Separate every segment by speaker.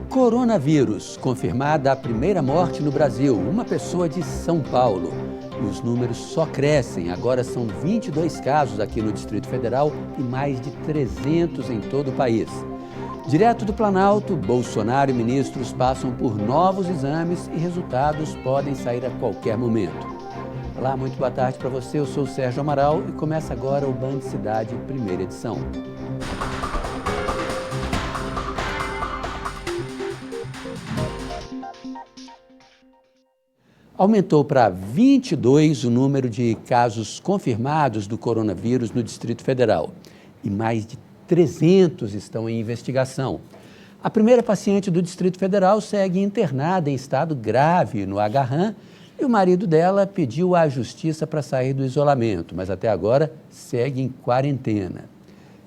Speaker 1: Coronavírus, confirmada a primeira morte no Brasil, uma pessoa de São Paulo. E os números só crescem, agora são 22 casos aqui no Distrito Federal e mais de 300 em todo o país. Direto do Planalto, Bolsonaro e ministros passam por novos exames e resultados podem sair a qualquer momento. Olá, muito boa tarde para você, eu sou o Sérgio Amaral e começa agora o Band Cidade, primeira edição. Aumentou para 22 o número de casos confirmados do coronavírus no Distrito Federal e mais de 300 estão em investigação. A primeira paciente do Distrito Federal segue internada em estado grave no Agarram e o marido dela pediu à justiça para sair do isolamento, mas até agora segue em quarentena.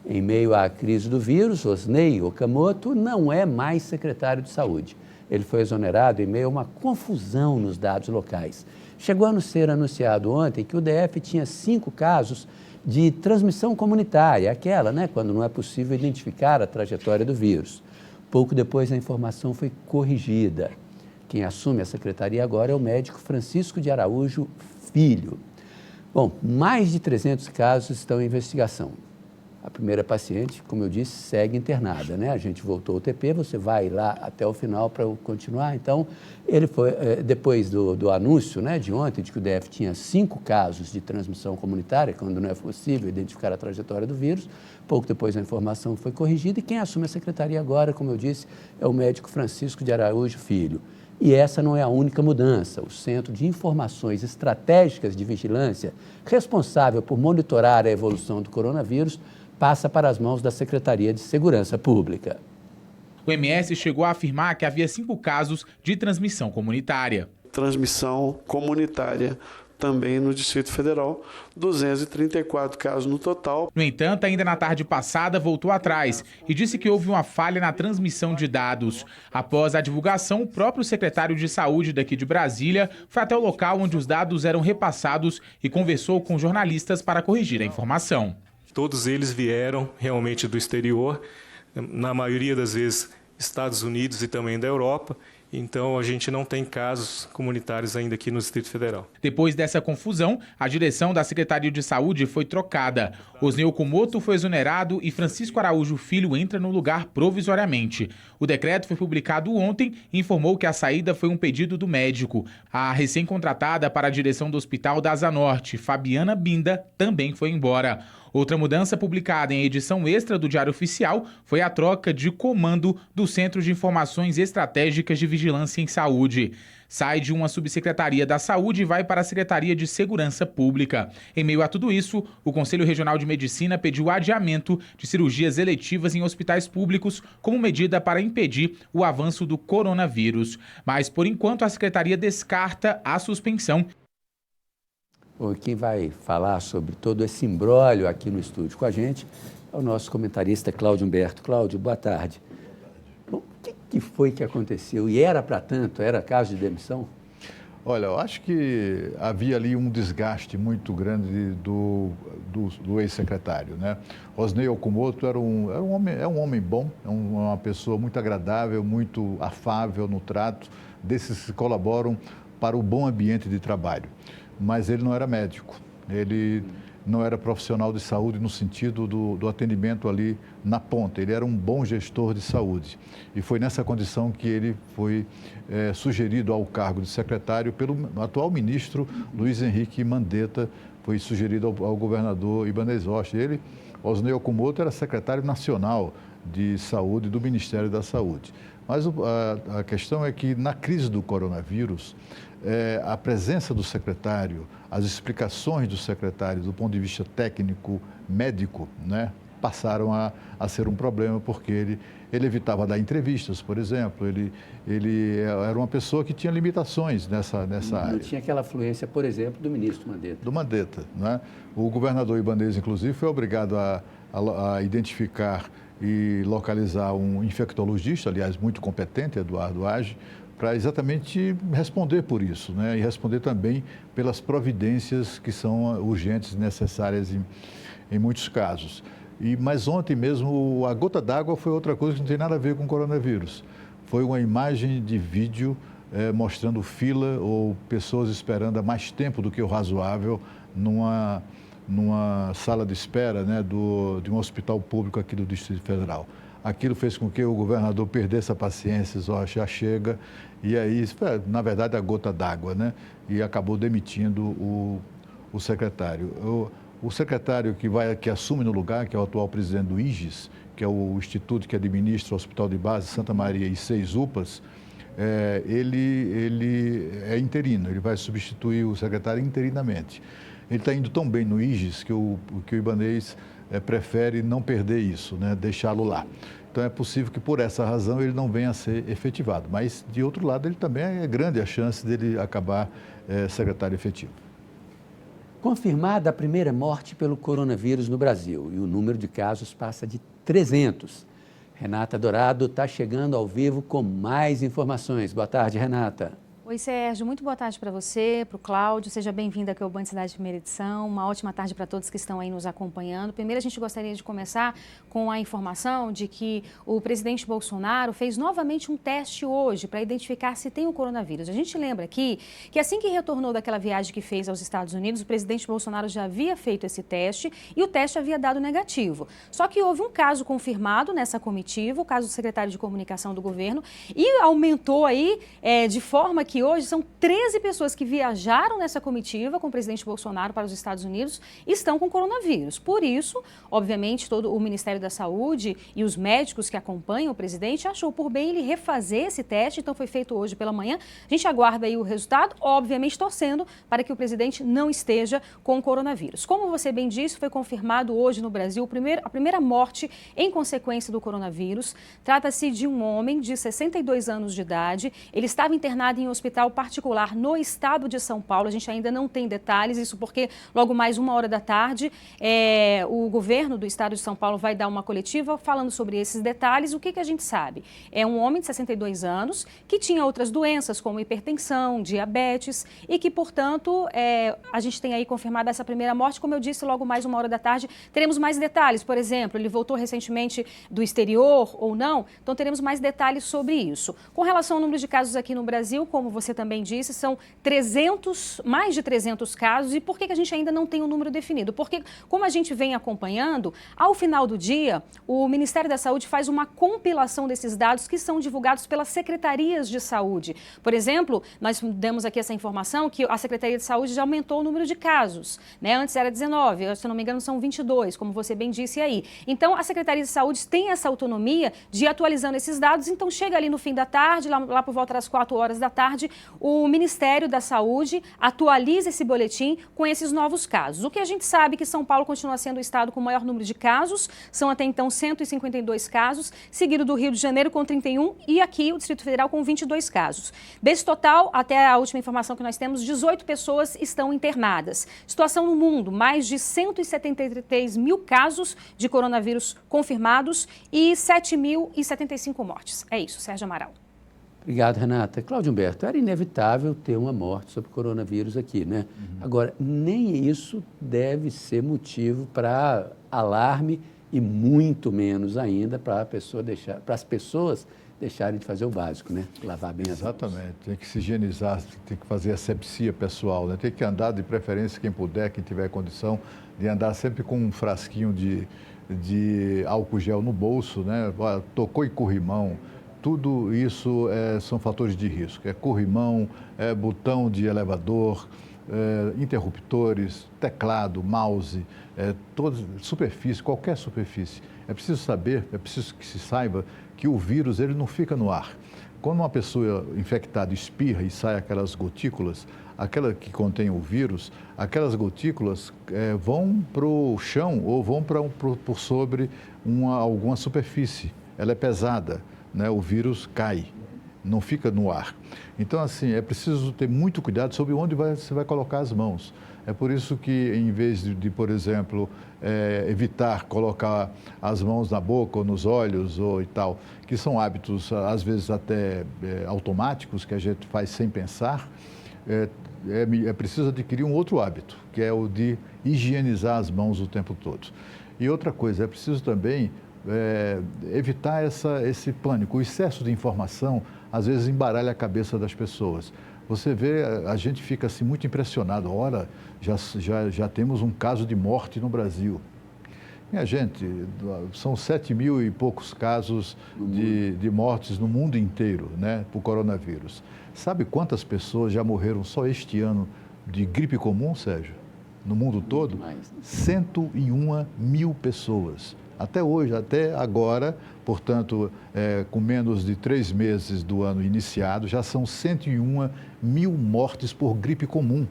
Speaker 1: Em meio à crise do vírus, Osnei Okamoto não é mais secretário de saúde. Ele foi exonerado em meio a uma confusão nos dados locais. Chegou a ser anunciado ontem que o DF tinha 5 casos de transmissão comunitária, aquela, quando não é possível identificar a trajetória do vírus. Pouco depois a informação foi corrigida. Quem assume a secretaria agora é o médico Francisco de Araújo Filho. Bom, mais de 300 casos estão em investigação. A primeira paciente, como eu disse, segue internada, A gente voltou ao TP, você vai lá até o final para continuar. Então, ele foi, depois do anúncio, de ontem, de que o DF tinha 5 casos de transmissão comunitária, quando não é possível identificar a trajetória do vírus, pouco depois a informação foi corrigida e quem assume a secretaria agora, como eu disse, é o médico Francisco de Araújo Filho. E essa não é a única mudança. O Centro de Informações Estratégicas de Vigilância, responsável por monitorar a evolução do coronavírus, passa para as mãos da Secretaria de Segurança Pública.
Speaker 2: O MS chegou a afirmar que havia 5 casos de transmissão comunitária.
Speaker 3: Transmissão comunitária também no Distrito Federal, 234 casos no total.
Speaker 2: No entanto, ainda na tarde passada, voltou atrás e disse que houve uma falha na transmissão de dados. Após a divulgação, o próprio secretário de Saúde daqui de Brasília foi até o local onde os dados eram repassados e conversou com jornalistas para corrigir a informação.
Speaker 4: Todos eles vieram realmente do exterior, na maioria das vezes Estados Unidos e também da Europa. Então, a gente não tem casos comunitários ainda aqui no Distrito Federal.
Speaker 2: Depois dessa confusão, a direção da Secretaria de Saúde foi trocada. Osnei Okamoto foi exonerado e Francisco Araújo Filho entra no lugar provisoriamente. O decreto foi publicado ontem e informou que a saída foi um pedido do médico. A recém-contratada para a direção do Hospital da Asa Norte, Fabiana Binda, também foi embora. Outra mudança publicada em edição extra do Diário Oficial foi a troca de comando do Centro de Informações Estratégicas de Vigilância em Saúde. Sai de uma subsecretaria da Saúde e vai para a Secretaria de Segurança Pública. Em meio a tudo isso, o Conselho Regional de Medicina pediu adiamento de cirurgias eletivas em hospitais públicos como medida para impedir o avanço do coronavírus. Mas, por enquanto, a Secretaria descarta a suspensão.
Speaker 1: Quem vai falar sobre todo esse imbróglio aqui no estúdio com a gente é o nosso comentarista Cláudio Humberto. Cláudio, boa tarde. Bom, o que foi que aconteceu? E era para tanto? Era caso de demissão?
Speaker 5: Olha, eu acho que havia ali um desgaste muito grande do ex-secretário, Osnei Okamoto é um homem bom, é uma pessoa muito agradável, muito afável no trato, desses que colaboram para o bom ambiente de trabalho. Mas ele não era médico, ele não era profissional de saúde no sentido do atendimento ali na ponta. Ele era um bom gestor de saúde e foi nessa condição que ele foi sugerido ao cargo de secretário pelo atual ministro Luiz Henrique Mandetta, foi sugerido ao governador Ibanez Rocha. Ele, Osnei Okamoto, era secretário nacional de saúde do Ministério da Saúde. Mas a questão é que na crise do coronavírus, a presença do secretário, as explicações do secretário do ponto de vista técnico, médico, passaram a ser um problema, porque ele evitava dar entrevistas, por exemplo, ele era uma pessoa que tinha limitações nessa área.
Speaker 1: Não tinha aquela fluência, por exemplo, do ministro Mandetta.
Speaker 5: Do Mandetta, O governador Ibanez, inclusive, foi obrigado a identificar e localizar um infectologista, aliás, muito competente, Eduardo Age, para exatamente responder por isso, e responder também pelas providências que são urgentes e necessárias em muitos casos. Mas ontem mesmo, a gota d'água foi outra coisa que não tem nada a ver com o coronavírus. foi uma imagem de vídeo mostrando fila ou pessoas esperando há mais tempo do que o razoável numa sala de espera, né, de um hospital público aqui do Distrito Federal. Aquilo fez com que o governador perdesse a paciência, já chega, e aí, na verdade, a gota d'água, né? E acabou demitindo o secretário. O secretário que assume no lugar, que é o atual presidente do IGES, que é o instituto que administra o Hospital de Base Santa Maria e 6 UPAs, ele é interino, ele vai substituir o secretário interinamente. Ele está indo tão bem no IGES que o Ibanez prefere não perder isso, né? Deixá-lo lá. Então é possível que por essa razão ele não venha a ser efetivado, mas de outro lado ele também é grande a chance dele acabar secretário efetivo.
Speaker 1: Confirmada a primeira morte pelo coronavírus no Brasil e o número de casos passa de 300. Renata Dourado está chegando ao vivo com mais informações. Boa tarde, Renata.
Speaker 6: Oi, Sérgio. Muito boa tarde para você, para o Cláudio. Seja bem-vindo aqui ao Band Cidade Primeira Edição. Uma ótima tarde para todos que estão aí nos acompanhando. Primeiro, a gente gostaria de começar com a informação de que o presidente Bolsonaro fez novamente um teste hoje para identificar se tem o coronavírus. A gente lembra aqui que assim que retornou daquela viagem que fez aos Estados Unidos, o presidente Bolsonaro já havia feito esse teste e o teste havia dado negativo. Só que houve um caso confirmado nessa comitiva, o caso do secretário de comunicação do governo, e aumentou aí de forma que hoje são 13 pessoas que viajaram nessa comitiva com o presidente Bolsonaro para os Estados Unidos e estão com coronavírus. Por isso, obviamente, todo o Ministério da Saúde e os médicos que acompanham o presidente achou por bem ele refazer esse teste, então foi feito hoje pela manhã. A gente aguarda aí o resultado, obviamente torcendo para que o presidente não esteja com coronavírus. Como você bem disse, foi confirmado hoje no Brasil a primeira morte em consequência do coronavírus. Trata-se de um homem de 62 anos de idade. Ele estava internado em um hospital particular no estado de São Paulo. A gente ainda não tem detalhes, isso porque logo mais 1h da tarde o governo do estado de São Paulo vai dar uma coletiva falando sobre esses detalhes. O que a gente sabe? É um homem de 62 anos que tinha outras doenças como hipertensão, diabetes e que, portanto, a gente tem aí confirmada essa primeira morte. Como eu disse, logo mais 1h da tarde teremos mais detalhes. Por exemplo, ele voltou recentemente do exterior ou não? Então teremos mais detalhes sobre isso. Com relação ao número de casos aqui no Brasil, como você também disse, são mais de 300 casos. E por que a gente ainda não tem um número definido? Porque, como a gente vem acompanhando, ao final do dia, o Ministério da Saúde faz uma compilação desses dados que são divulgados pelas secretarias de saúde. Por exemplo, nós demos aqui essa informação que a Secretaria de Saúde já aumentou o número de casos, né? Antes era 19, se não me engano são 22, como você bem disse aí. Então, a Secretaria de Saúde tem essa autonomia de ir atualizando esses dados. Então, chega ali no fim da tarde, lá por volta das 4h da tarde, o Ministério da Saúde atualiza esse boletim com esses novos casos. O que a gente sabe é que São Paulo continua sendo o estado com o maior número de casos, são até então 152 casos, seguido do Rio de Janeiro com 31 e aqui o Distrito Federal com 22 casos. Desse total, até a última informação que nós temos, 18 pessoas estão internadas. Situação no mundo, mais de 173 mil casos de coronavírus confirmados e 7.075 mortes. É isso, Sérgio Amaral.
Speaker 1: Obrigado, Renata. Cláudio Humberto, era inevitável ter uma morte sobre coronavírus aqui, né? Agora, nem isso deve ser motivo para alarme e muito menos ainda para as pessoas deixarem de fazer o básico, né? Lavar bem as mãos.
Speaker 5: Exatamente. Tem que se higienizar, tem que fazer asepsia pessoal, né? Tem que andar, de preferência, quem puder, quem tiver condição, de andar sempre com um frasquinho de álcool gel no bolso, né? Tocou em corrimão. Tudo isso são fatores de risco. É corrimão, botão de elevador, interruptores, teclado, mouse, superfície, qualquer superfície. É preciso saber, é preciso que se saiba que o vírus ele não fica no ar. Quando uma pessoa infectada espirra e sai aquelas gotículas, aquela que contém o vírus, aquelas gotículas vão para o chão ou vão por sobre alguma superfície. Ela é pesada. Né, o vírus cai, não fica no ar. Então, assim, é preciso ter muito cuidado sobre onde você vai colocar as mãos. É por isso que, em vez de por exemplo, evitar colocar as mãos na boca ou nos olhos ou e tal, que são hábitos, às vezes, até automáticos, que a gente faz sem pensar, é preciso adquirir um outro hábito, que é o de higienizar as mãos o tempo todo. E outra coisa, é preciso também evitar esse pânico. O excesso de informação, às vezes, embaralha a cabeça das pessoas. Você vê, a gente fica assim muito impressionado. Ora, já temos um caso de morte no Brasil. Minha gente, são 7.000 e poucos casos de mortes no mundo inteiro, né, por coronavírus. Sabe quantas pessoas já morreram só este ano de gripe comum, Sérgio? No mundo todo? 101 mil pessoas. Até hoje, até agora, portanto, com menos de 3 meses do ano iniciado, já são 101 mil mortes por gripe comum,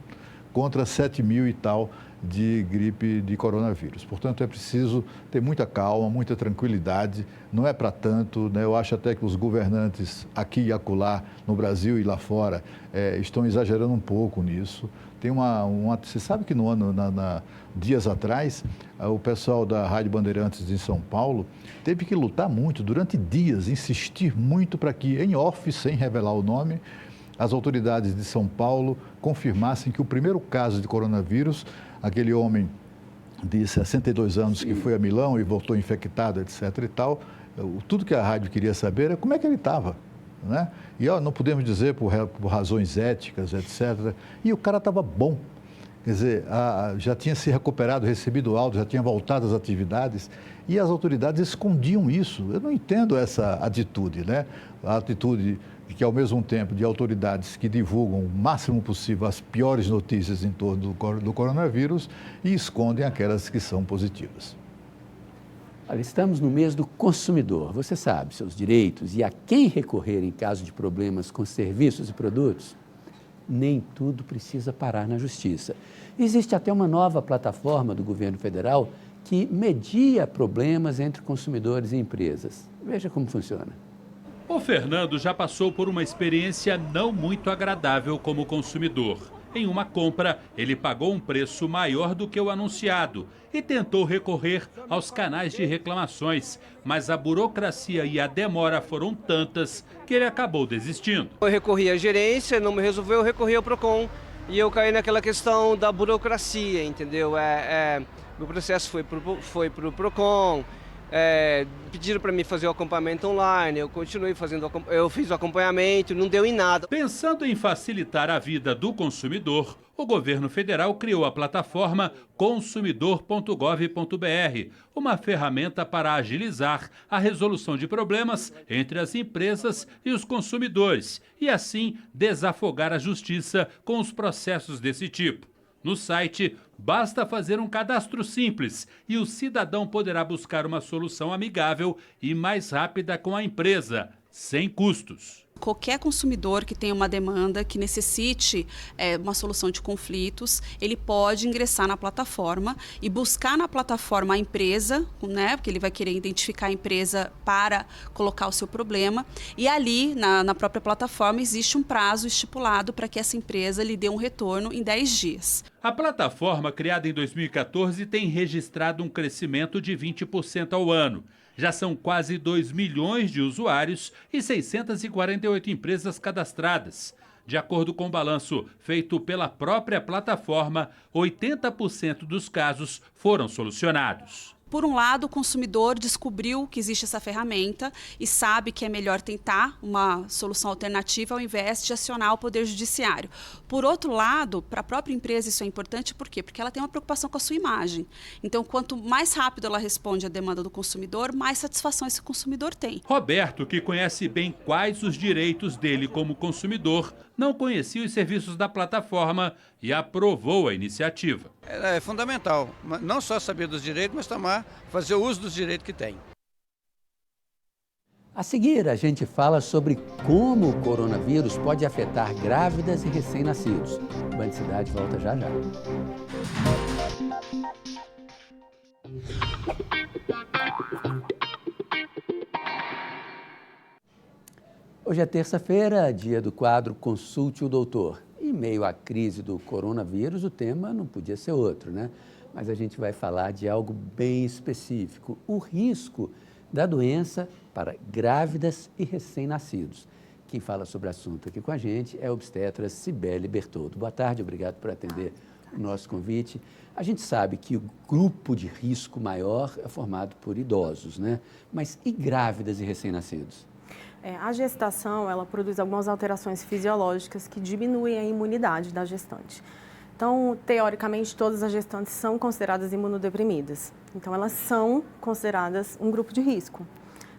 Speaker 5: contra 7.000 e tal de gripe de coronavírus. Portanto, é preciso ter muita calma, muita tranquilidade, não é para tanto, né? Eu acho até que os governantes aqui e acolá, no Brasil e lá fora, estão exagerando um pouco nisso. Tem você sabe que no ano, dias atrás, o pessoal da Rádio Bandeirantes de São Paulo teve que lutar muito, durante dias, insistir muito para que, em off, sem revelar o nome, as autoridades de São Paulo confirmassem que o primeiro caso de coronavírus, aquele homem de 62 anos que foi a Milão e voltou infectado, etc. e tal, tudo que a rádio queria saber era como é que ele estava, né? E não podemos dizer por razões éticas, etc. E o cara estava bom. Quer dizer, já tinha se recuperado, recebido alta, já tinha voltado às atividades e as autoridades escondiam isso. Eu não entendo essa atitude, né? A atitude que, ao mesmo tempo, de autoridades que divulgam o máximo possível as piores notícias em torno do coronavírus e escondem aquelas que são positivas.
Speaker 1: Olha, estamos no mês do consumidor. Você sabe seus direitos e a quem recorrer em caso de problemas com serviços e produtos? Nem tudo precisa parar na justiça. Existe até uma nova plataforma do governo federal que media problemas entre consumidores e empresas. Veja como funciona.
Speaker 7: O Fernando já passou por uma experiência não muito agradável como consumidor. Em uma compra, ele pagou um preço maior do que o anunciado e tentou recorrer aos canais de reclamações, mas a burocracia e a demora foram tantas que ele acabou desistindo.
Speaker 8: Eu recorri à gerência, não me resolveu, eu recorri ao PROCON e eu caí naquela questão da burocracia, entendeu? Meu processo foi para o PROCON. Pediram para mim fazer o acompanhamento online, eu continuei fazendo, eu fiz o acompanhamento, não deu em nada.
Speaker 7: Pensando em facilitar a vida do consumidor, o governo federal criou a plataforma consumidor.gov.br, uma ferramenta para agilizar a resolução de problemas entre as empresas e os consumidores e, assim, desafogar a justiça com os processos desse tipo. No site, basta fazer um cadastro simples e o cidadão poderá buscar uma solução amigável e mais rápida com a empresa, sem custos.
Speaker 9: Qualquer consumidor que tenha uma demanda, que necessite uma solução de conflitos, ele pode ingressar na plataforma e buscar na plataforma a empresa, né, porque ele vai querer identificar a empresa para colocar o seu problema. E ali, na própria plataforma, existe um prazo estipulado para que essa empresa lhe dê um retorno em 10 dias.
Speaker 7: A plataforma, criada em 2014, tem registrado um crescimento de 20% ao ano. Já são quase 2 milhões de usuários e 648 empresas cadastradas. De acordo com o balanço feito pela própria plataforma, 80% dos casos foram solucionados.
Speaker 9: Por um lado, o consumidor descobriu que existe essa ferramenta e sabe que é melhor tentar uma solução alternativa ao invés de acionar o Poder Judiciário. Por outro lado, para a própria empresa isso é importante, por quê? Porque ela tem uma preocupação com a sua imagem. Então, quanto mais rápido ela responde à demanda do consumidor, mais satisfação esse consumidor tem.
Speaker 7: Roberto, que conhece bem quais os direitos dele como consumidor, não conhecia os serviços da plataforma e aprovou a iniciativa.
Speaker 10: É fundamental, não só saber dos direitos, mas também fazer o uso dos direitos que tem.
Speaker 1: A seguir, a gente fala sobre como o coronavírus pode afetar grávidas e recém-nascidos. O Band Cidade volta já já. Hoje é terça-feira, dia do quadro Consulte o Doutor. Em meio à crise do coronavírus, o tema não podia ser outro, né? Mas a gente vai falar de algo bem específico, o risco da doença para grávidas e recém-nascidos. Quem fala sobre o assunto aqui com a gente é a obstetra Cibele Bertoldo. Boa tarde, obrigado por atender o nosso convite. A gente sabe que o grupo de risco maior é formado por idosos, né? Mas e grávidas e recém-nascidos?
Speaker 11: A gestação, ela produz algumas alterações fisiológicas que diminuem a imunidade da gestante. Então, teoricamente, todas as gestantes são consideradas imunodeprimidas. Então, elas são consideradas um grupo de risco,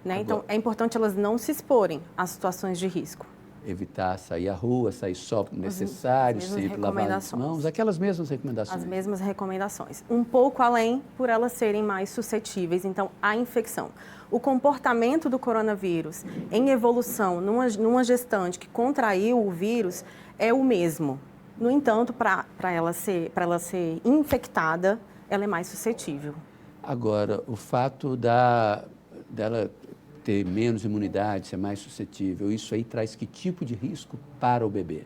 Speaker 11: né? Então, é importante elas não se exporem a situações de risco.
Speaker 1: Evitar sair à rua, sair só necessário, sempre lavar as mãos, aquelas mesmas recomendações.
Speaker 11: As mesmas recomendações. Um pouco além, por elas serem mais suscetíveis, então, à infecção. O comportamento do coronavírus em evolução numa gestante que contraiu o vírus é o mesmo. No entanto, para ela ser infectada, ela é mais suscetível.
Speaker 1: Agora, o fato dela ter menos imunidade, ser mais suscetível, isso aí traz que tipo de risco para o bebê?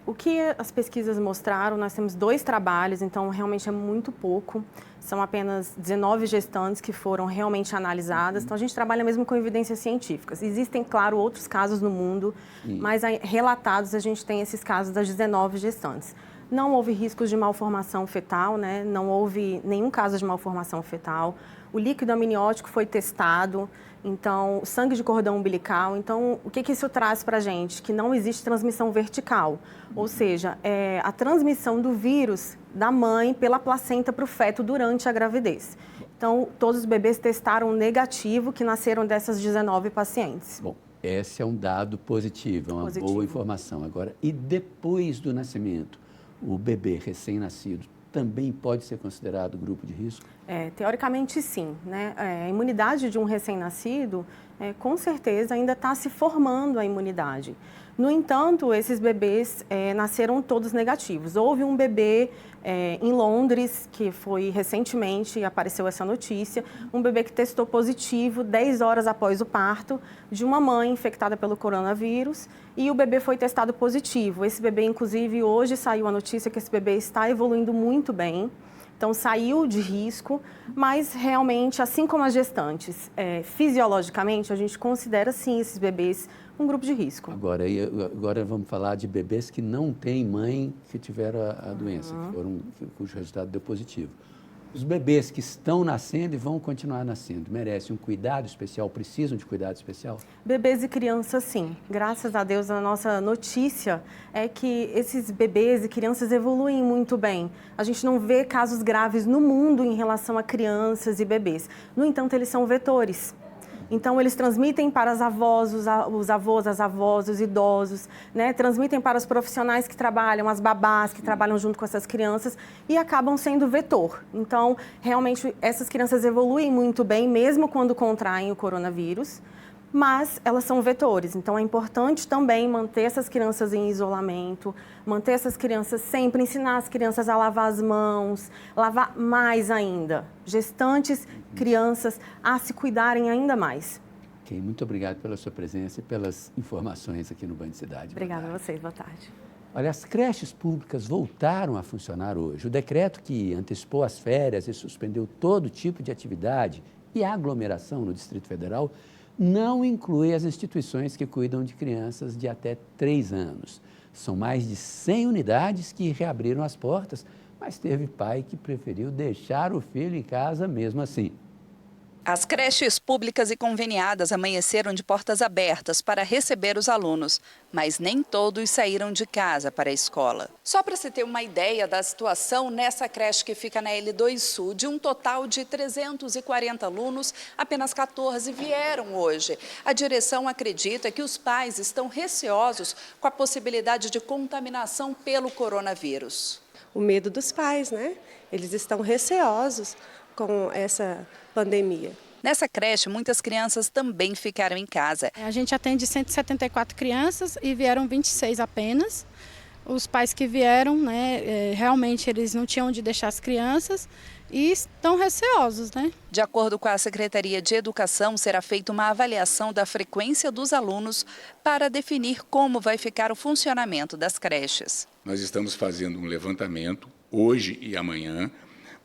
Speaker 11: O que as pesquisas mostraram, nós temos 2 trabalhos, então realmente é muito pouco. São apenas 19 gestantes que foram realmente analisadas. Então, a gente trabalha mesmo com evidências científicas. Existem, claro, outros casos no mundo, mas relatados a gente tem esses casos das 19 gestantes. Não houve riscos de malformação fetal, né? Não houve nenhum caso de malformação fetal. O líquido amniótico foi testado, então, sangue de cordão umbilical. Então, o que isso traz para a gente? Que não existe transmissão vertical, ou seja, a transmissão do vírus da mãe pela placenta para o feto durante a gravidez. Então, todos os bebês testaram negativo, que nasceram dessas 19 pacientes.
Speaker 1: Bom, esse é um dado positivo, é uma boa informação. Agora, e depois do nascimento, o bebê recém-nascido também pode ser considerado grupo de risco?
Speaker 11: Teoricamente, sim, né? A imunidade de um recém-nascido, com certeza, ainda está se formando a imunidade. No entanto, esses bebês nasceram todos negativos. Houve um bebê em Londres, que foi recentemente, apareceu essa notícia, um bebê que testou positivo 10 horas após o parto de uma mãe infectada pelo coronavírus e o bebê foi testado positivo. Esse bebê, inclusive, hoje saiu a notícia que esse bebê está evoluindo muito bem. Então, saiu de risco, mas realmente, assim como as gestantes, fisiologicamente, a gente considera, sim, esses bebês um grupo de risco.
Speaker 1: Agora vamos falar de bebês que não têm mãe que tiveram a doença, cujo resultado deu positivo. Os bebês que estão nascendo e vão continuar nascendo, merecem um cuidado especial, precisam de cuidado especial?
Speaker 11: Bebês e crianças, sim. Graças a Deus, a nossa notícia é que esses bebês e crianças evoluem muito bem. A gente não vê casos graves no mundo em relação a crianças e bebês. No entanto, eles são vetores. Então, eles transmitem para os avós, as avós, os idosos, né? Transmitem para os profissionais que trabalham, as babás que trabalham junto com essas crianças e acabam sendo vetor. Então, realmente, essas crianças evoluem muito bem, mesmo quando contraem o coronavírus, mas elas são vetores. Então, é importante também manter essas crianças em isolamento, manter essas crianças sempre, ensinar as crianças a lavar as mãos, lavar mais ainda. Gestantes, crianças, a se cuidarem ainda mais.
Speaker 1: Ok, muito obrigado pela sua presença e pelas informações aqui no Band Cidade.
Speaker 11: Obrigada a vocês, boa tarde.
Speaker 1: Olha, as creches públicas voltaram a funcionar hoje. O decreto que antecipou as férias e suspendeu todo tipo de atividade e aglomeração no Distrito Federal não inclui as instituições que cuidam de crianças de até 3 anos. São mais de 100 unidades que reabriram as portas, mas teve pai que preferiu deixar o filho em casa mesmo assim.
Speaker 12: As creches públicas e conveniadas amanheceram de portas abertas para receber os alunos, mas nem todos saíram de casa para a escola. Só para se ter uma ideia da situação, nessa creche que fica na L2 Sul, de um total de 340 alunos, apenas 14 vieram hoje. A direção acredita que os pais estão receosos com a possibilidade de contaminação pelo coronavírus.
Speaker 13: O medo dos pais, né? Eles estão receosos com essa pandemia.
Speaker 12: Nessa creche, muitas crianças também ficaram em casa.
Speaker 14: A gente atende 174 crianças e vieram 26 apenas. Os pais que vieram, né, realmente eles não tinham onde deixar as crianças e estão receosos, né?
Speaker 12: De acordo com a Secretaria de Educação, será feita uma avaliação da frequência dos alunos para definir como vai ficar o funcionamento das creches.
Speaker 15: Nós estamos fazendo um levantamento hoje e amanhã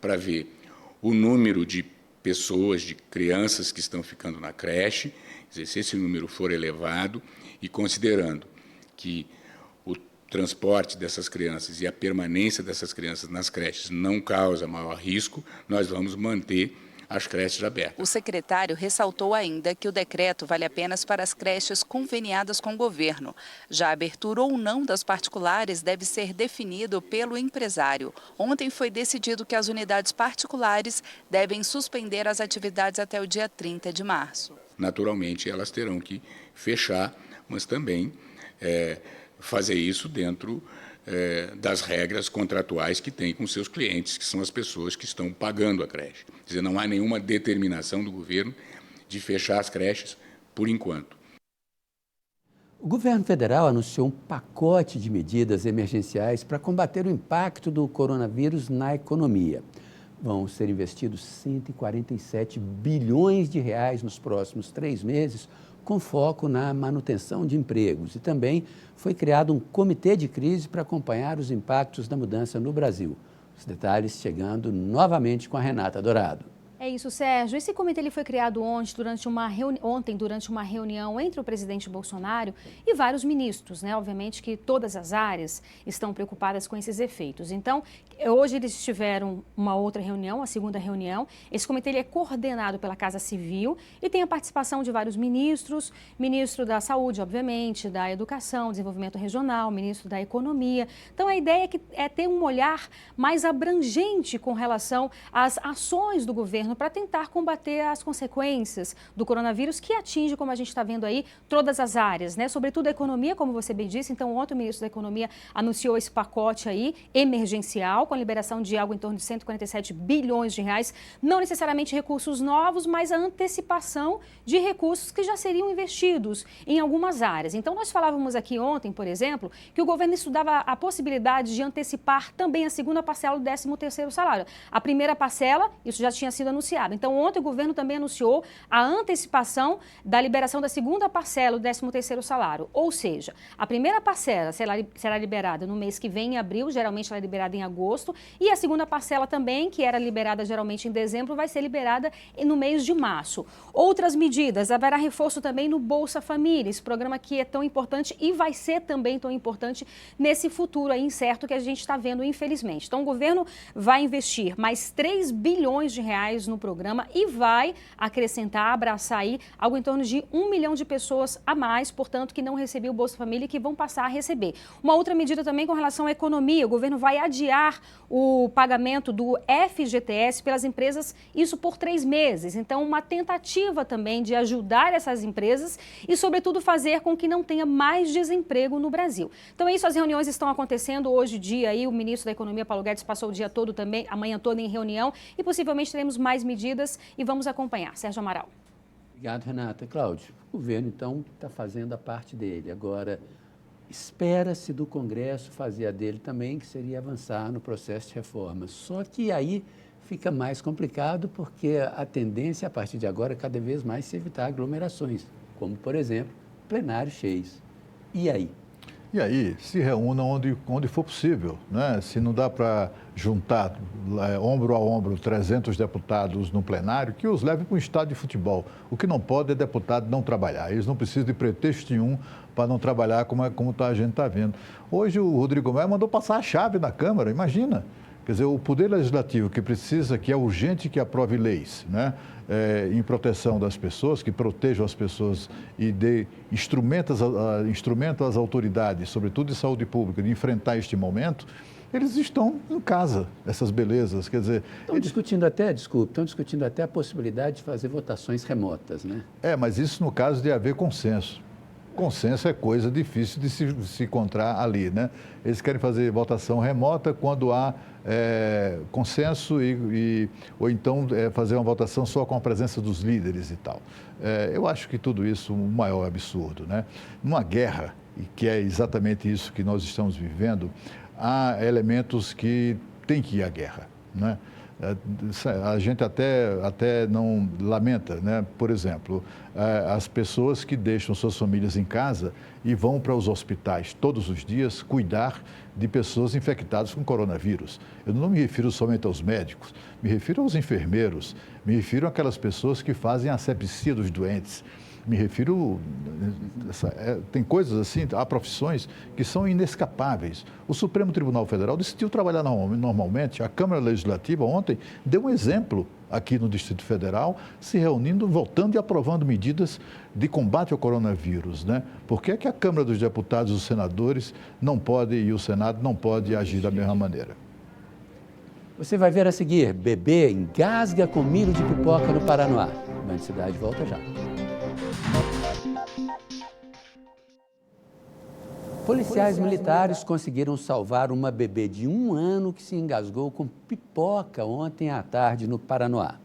Speaker 15: para ver o número de pessoas, de crianças que estão ficando na creche, se esse número for elevado e considerando que transporte dessas crianças e a permanência dessas crianças nas creches não causa maior risco, nós vamos manter as creches abertas.
Speaker 12: O secretário ressaltou ainda que o decreto vale apenas para as creches conveniadas com o governo. Já a abertura ou não das particulares deve ser definido pelo empresário. Ontem foi decidido que as unidades particulares devem suspender as atividades até o dia 30 de março.
Speaker 15: Naturalmente, elas terão que fechar, mas também fazer isso dentro das regras contratuais que tem com seus clientes, que são as pessoas que estão pagando a creche. Quer dizer, não há nenhuma determinação do governo de fechar as creches por enquanto.
Speaker 1: O governo federal anunciou um pacote de medidas emergenciais para combater o impacto do coronavírus na economia. Vão ser investidos 147 bilhões de reais nos próximos 3 meses, com foco na manutenção de empregos. E também foi criado um comitê de crise para acompanhar os impactos da mudança no Brasil. Os detalhes chegando novamente com a Renata Dourado.
Speaker 6: É isso, Sérgio. Esse comitê ele foi criado ontem durante uma reunião entre o presidente Bolsonaro e vários ministros, né? Obviamente que todas as áreas estão preocupadas com esses efeitos. Então, hoje eles tiveram uma outra reunião, a segunda reunião. Esse comitê ele é coordenado pela Casa Civil e tem a participação de vários ministros, ministro da Saúde, obviamente, da Educação, Desenvolvimento Regional, ministro da Economia. Então, a ideia é ter um olhar mais abrangente com relação às ações do governo para tentar combater as consequências do coronavírus, que atinge, como a gente está vendo aí, todas as áreas, né? Sobretudo a economia, como você bem disse. Então, ontem o ministro da Economia anunciou esse pacote aí, emergencial, com a liberação de algo em torno de 147 bilhões de reais, não necessariamente recursos novos, mas a antecipação de recursos que já seriam investidos em algumas áreas. Então, nós falávamos aqui ontem, por exemplo, que o governo estudava a possibilidade de antecipar também a segunda parcela do 13º salário. A primeira parcela, isso já tinha sido anunciado. Então, ontem o governo também anunciou a antecipação da liberação da segunda parcela do 13º salário. Ou seja, a primeira parcela será liberada no mês que vem, em abril, geralmente ela é liberada em agosto, e a segunda parcela também, que era liberada geralmente em dezembro, vai ser liberada no mês de março. Outras medidas, haverá reforço também no Bolsa Família, esse programa que é tão importante e vai ser também tão importante nesse futuro aí incerto que a gente está vendo, infelizmente. Então, o governo vai investir mais 3 bilhões de reais no programa e vai acrescentar, abraçar aí algo em torno de 1 milhão de pessoas a mais, portanto, que não recebiam o Bolsa Família e que vão passar a receber. Uma outra medida também com relação à economia, o governo vai adiar o pagamento do FGTS pelas empresas, isso por 3 meses. Então, uma tentativa também de ajudar essas empresas e, sobretudo, fazer com que não tenha mais desemprego no Brasil. Então, é isso, as reuniões estão acontecendo hoje, dia aí, o ministro da Economia, Paulo Guedes, passou o dia todo também, a manhã toda em reunião e possivelmente teremos mais medidas e vamos acompanhar. Sérgio Amaral.
Speaker 1: Obrigado, Renata. Cláudio, o governo, então, está fazendo a parte dele. Agora, espera-se do Congresso fazer a dele também, que seria avançar no processo de reforma. Só que aí fica mais complicado porque a tendência, a partir de agora, é cada vez mais se evitar aglomerações, como, por exemplo, plenários cheios. E aí?
Speaker 5: E aí, se reúnam onde for possível, né? Se não dá para juntar ombro a ombro 300 deputados no plenário, que os leve para um estádio de futebol. O que não pode é deputado não trabalhar. Eles não precisam de pretexto nenhum para não trabalhar como a gente está vendo. Hoje o Rodrigo Maia mandou passar a chave na Câmara, imagina. Quer dizer, o Poder Legislativo que é urgente que aprove leis, né? Em proteção das pessoas, que protejam as pessoas e dê instrumento às autoridades, sobretudo de saúde pública, de enfrentar este momento, eles estão em casa, essas belezas. Quer dizer,
Speaker 1: estão discutindo até a possibilidade de fazer votações remotas, né?
Speaker 5: Mas isso no caso de haver consenso. Consenso é coisa difícil de se encontrar ali, né? Eles querem fazer votação remota quando há consenso ou então fazer uma votação só com a presença dos líderes e tal. Eu acho que tudo isso é um maior absurdo, né? Numa guerra, e que é exatamente isso que nós estamos vivendo, há elementos que têm que ir à guerra, né? A gente até não lamenta, né? Por exemplo, as pessoas que deixam suas famílias em casa e vão para os hospitais todos os dias cuidar de pessoas infectadas com coronavírus. Eu não me refiro somente aos médicos, me refiro aos enfermeiros, me refiro àquelas pessoas que fazem a asepsia dos doentes. Me refiro... tem coisas assim, há profissões que são inescapáveis. O Supremo Tribunal Federal decidiu trabalhar normalmente. A Câmara Legislativa ontem deu um exemplo aqui no Distrito Federal, se reunindo, votando e aprovando medidas de combate ao coronavírus, né? Por que é que a Câmara dos Deputados e os senadores não podem, e o Senado não pode agir da mesma maneira?
Speaker 1: Você vai ver a seguir, bebê engasga com milho de pipoca no Paranoá. Band Cidade volta já. Policiais militares conseguiram salvar uma bebê de 1 ano que se engasgou com pipoca ontem à tarde no Paranoá.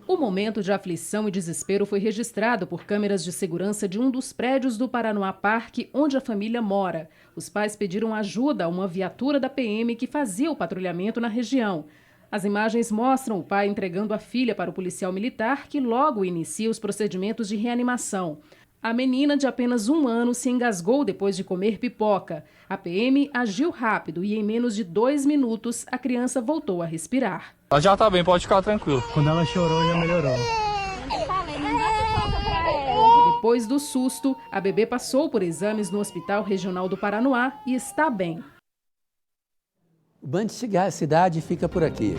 Speaker 16: O momento de aflição e desespero foi registrado por câmeras de segurança de um dos prédios do Paranoá Parque, onde a família mora. Os pais pediram ajuda a uma viatura da PM que fazia o patrulhamento na região. As imagens mostram o pai entregando a filha para o policial militar, que logo inicia os procedimentos de reanimação. A menina de apenas 1 ano se engasgou depois de comer pipoca. A PM agiu rápido e em menos de 2 minutos a criança voltou a respirar.
Speaker 17: Ela já tá bem, pode ficar tranquilo.
Speaker 18: Quando ela chorou, já melhorou.
Speaker 16: Depois do susto, a bebê passou por exames no Hospital Regional do Paranoá e está bem.
Speaker 1: O Band Cidade fica por aqui.